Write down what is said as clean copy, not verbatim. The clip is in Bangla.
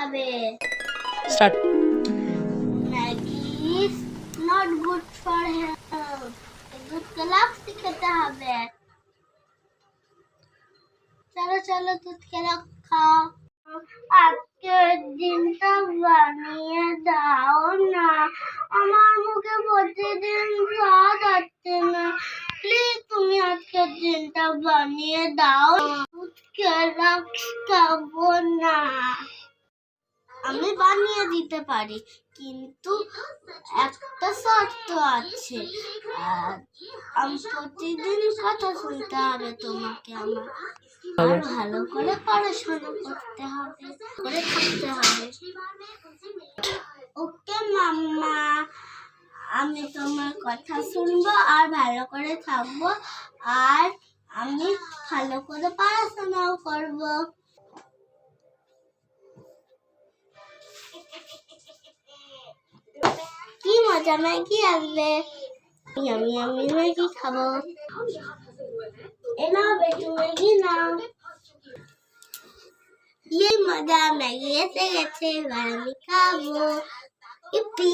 খাবে। Start. Maggi is not good for health. দুধ কেলাক্স খেতে হবে। চলো চলো দুধ কেলাক্স খাও। আজকের দিনটা বানিয়ে দাও না, আমার মুখে প্রতিদিন স্বাদ আসছে না। প্লিজ তুমি আজকের দিনটা বানিয়ে দাও। দুধ কেলাক্স খাবো না। আমি বানিয়ে দিতে পারি, কিন্তু একটা শর্ত আছে। আমি প্রতিদিন কথা শুনতে হবে তোমাকে আমার, আর ভালো করে পড়াশোনা করতে হবে, করে থাকতে হবে। ওকে মাম্মা, আমি তোমার কথা শুনবো আর ভালো করে থাকবো, আর আমি ভালো করে পড়াশোনাও করবো। কি মজা, ম্যাগি আসবে। আমি ম্যাগি খাবো। এনাও বেশি ম্যাগি নাও। ये मजा, ম্যাগি এসে গেছে, এবার আমি খাবো। ইপি।